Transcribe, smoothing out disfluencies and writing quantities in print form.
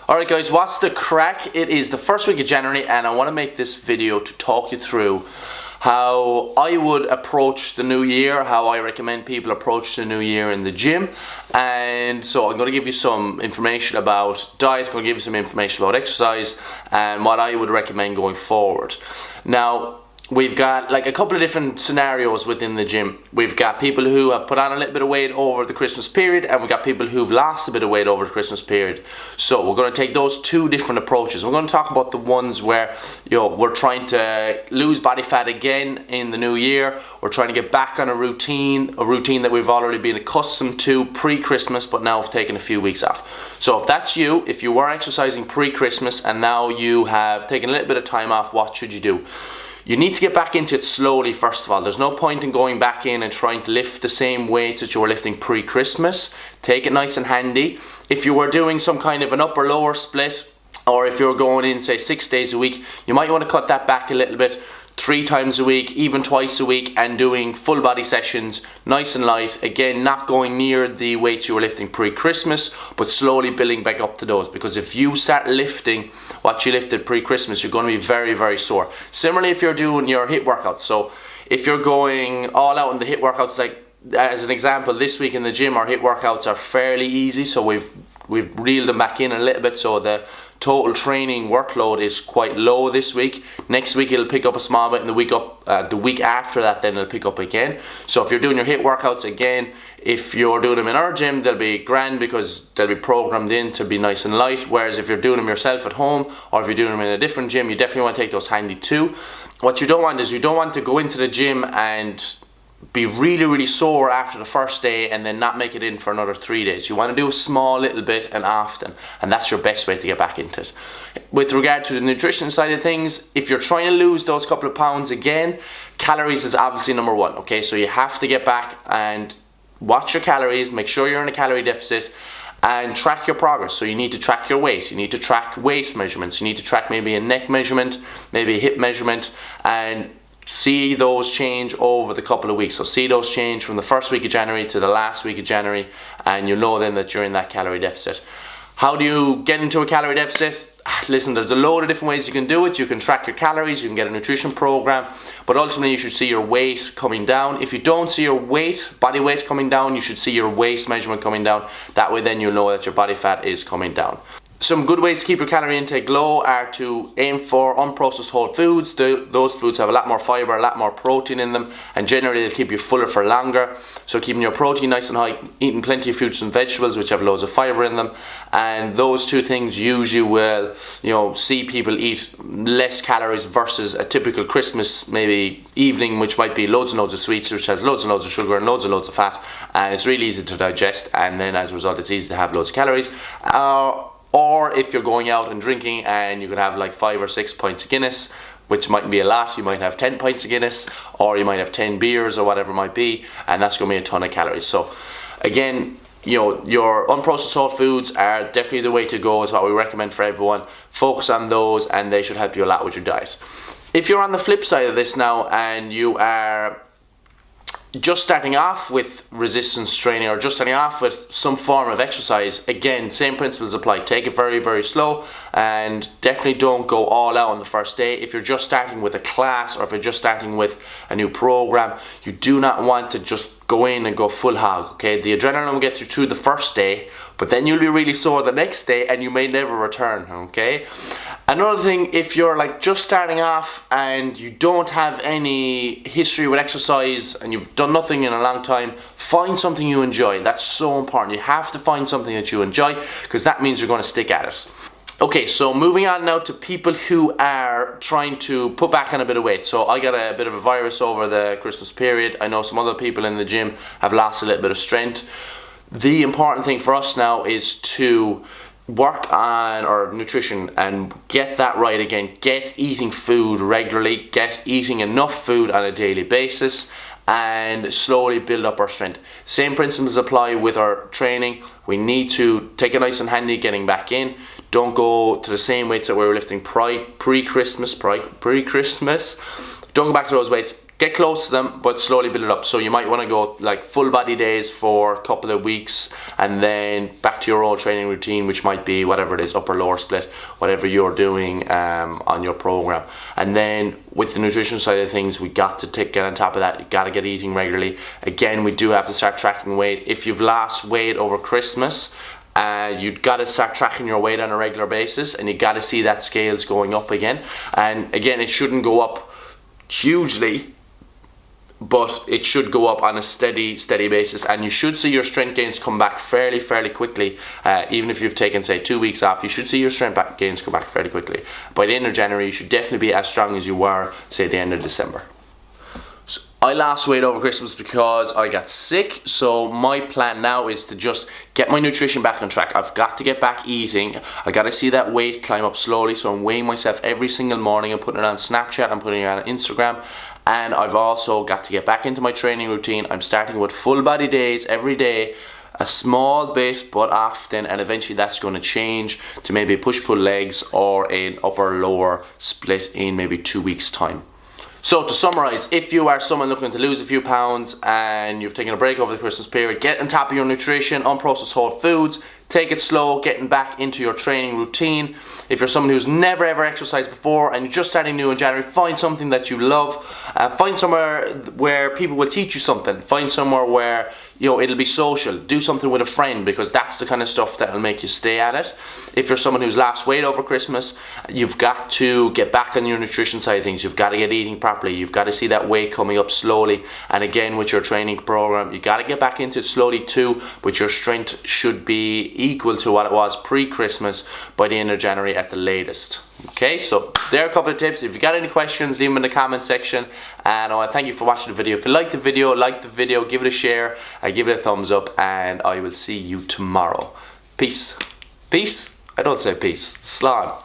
Alright guys, what's the crack? It is the first week of January and I want to make this video to talk you through how I would approach the new year, how I recommend people approach the new year in the gym. And so I'm going to give you some information about diet, I'm going to give you some information about exercise and what I would recommend going forward. Now, we've got like a couple of different scenarios within the gym. We've got people who have put on a little bit of weight over the Christmas period, and we've got people who've lost a bit of weight over the Christmas period. So we're going to take those two different approaches. We're going to talk about the ones where, you know, we're trying to lose body fat again in the new year. We're trying to get back on a routine that we've already been accustomed to pre-Christmas, but now have taken a few weeks off. So if that's you, if you were exercising pre-Christmas and now you have taken a little bit of time off, what should you do? You need to get back into it slowly first of all. There's no point in going back in and trying to lift the same weights that you were lifting pre-Christmas. Take it nice and handy. If you were doing some kind of an upper-lower split, or if you're going in, say, 6 days a week, you might want to cut that back a little bit. 3 times a week, even twice a week, and doing full body sessions, nice and light. Again, not going near the weights you were lifting pre-Christmas, but slowly building back up to those. Because if you start lifting what you lifted pre-Christmas, you're going to be very, very sore. Similarly, if you're doing your HIIT workouts. So if you're going all out in the HIIT workouts, like as an example, this week in the gym, our HIIT workouts are fairly easy. So we've reeled them back in a little bit, so the total training workload is quite low this week. Next week it'll pick up a small bit, and the week after that then it'll pick up again. So if you're doing your HIIT workouts, again, if you're doing them in our gym, they'll be grand because they'll be programmed in to be nice and light. Whereas if you're doing them yourself at home, or if you're doing them in a different gym, you definitely want to take those handy too. What you don't want is you don't want to go into the gym and be really, really sore after the first day and then not make it in for another 3 days. You want to do a small little bit and often, and that's your best way to get back into it. With regard to the nutrition side of things, if you're trying to lose those couple of pounds again, calories is obviously number one, okay? So you have to get back and watch your calories, make sure you're in a calorie deficit, and track your progress. So you need to track your weight, you need to track waist measurements, you need to track maybe a neck measurement, maybe a hip measurement, and see those change over the couple of weeks. So see those change from the first week of January to the last week of January, and you'll know then that you're in that calorie deficit. How do you get into a calorie deficit? Listen, there's a load of different ways you can do it. You can track your calories, you can get a nutrition program, but ultimately you should see your weight coming down. If you don't see your weight, body weight coming down, you should see your waist measurement coming down. That way then you'll know that your body fat is coming down. Some good ways to keep your calorie intake low are to aim for unprocessed whole foods. Those foods have a lot more fiber, a lot more protein in them, and generally they'll keep you fuller for longer. So keeping your protein nice and high, eating plenty of fruits and vegetables which have loads of fiber in them, and those two things usually will, you know, see people eat less calories versus a typical Christmas maybe evening, which might be loads and loads of sweets, which has loads and loads of sugar and loads of fat, and it's really easy to digest, and then as a result it's easy to have loads of calories. Or if you're going out and drinking and you can have like 5 or 6 pints of Guinness, which mightn't be a lot, you might have 10 pints of Guinness, or you might have 10 beers or whatever it might be, and that's going to be a ton of calories. So again, you know, your unprocessed whole foods are definitely the way to go, is what we recommend for everyone. Focus on those and they should help you a lot with your diet. If you're on the flip side of this now and you are just starting off with resistance training or just starting off with some form of exercise, again, same principles apply. Take it very, very slow and definitely don't go all out on the first day. If you're just starting with a class or if you're just starting with a new program, you do not want to just go in and go full hog, okay? The adrenaline will get you through the first day, but then you'll be really sore the next day and you may never return, okay? Another thing, if you're like just starting off and you don't have any history with exercise and you've done nothing in a long time, find something you enjoy. That's so important. You have to find something that you enjoy because that means you're going to stick at it. Okay, so moving on now to people who are trying to put back on a bit of weight. So I got a bit of a virus over the Christmas period. I know some other people in the gym have lost a little bit of strength. The important thing for us now is to work on our nutrition and get that right again. Get eating food regularly, get eating enough food on a daily basis, and slowly build up our strength. Same principles apply with our training. We need to take it nice and handy getting back in. Don't go to the same weights that we were lifting pre-Christmas. Don't go back to those weights. get close to them, but slowly build it up. So you might want to go like full body days for a couple of weeks, and then back to your old training routine, which might be whatever it is, upper lower split, whatever you're doing on your program. And then with the nutrition side of things, we got to get on top of that. You got to get eating regularly. Again, we do have to start tracking weight. If you've lost weight over Christmas, you've got to start tracking your weight on a regular basis, and you got to see that scales going up again. And again, it shouldn't go up hugely, but it should go up on a steady basis, and you should see your strength gains come back fairly quickly. Even if you've taken, say, 2 weeks off, you should see your strength gains come back fairly quickly. By the end of January, you should definitely be as strong as you were, say, at the end of December. I lost weight over Christmas because I got sick, so my plan now is to just get my nutrition back on track. I've got to get back eating. I got to see that weight climb up slowly, so I'm weighing myself every single morning. I'm putting it on Snapchat, I'm putting it on Instagram, and I've also got to get back into my training routine. I'm starting with full body days every day, a small bit but often, and eventually that's going to change to maybe push-pull legs or an upper-lower split in maybe 2 weeks' time. So to summarize, if you are someone looking to lose a few pounds and you've taken a break over the Christmas period, get on top of your nutrition, unprocessed whole foods, take it slow, getting back into your training routine. If you're someone who's never ever exercised before and you're just starting new in January, find something that you love. Find somewhere where people will teach you something. Find somewhere where, you know, it'll be social. Do something with a friend, because that's the kind of stuff that will make you stay at it. If you're someone who's lost weight over Christmas, you've got to get back on your nutrition side of things. You've got to get eating properly. You've got to see that weight coming up slowly. And again, with your training program, you got to get back into it slowly too, but your strength should be equal to what it was pre-Christmas by the end of January at the latest. Okay, so there are a couple of tips. If you got any questions, leave them in the comment section, and I want to thank you for watching the video. If you like the video, give it a share, give it a thumbs up, and I will see you tomorrow. Peace. I don't say peace. Slán.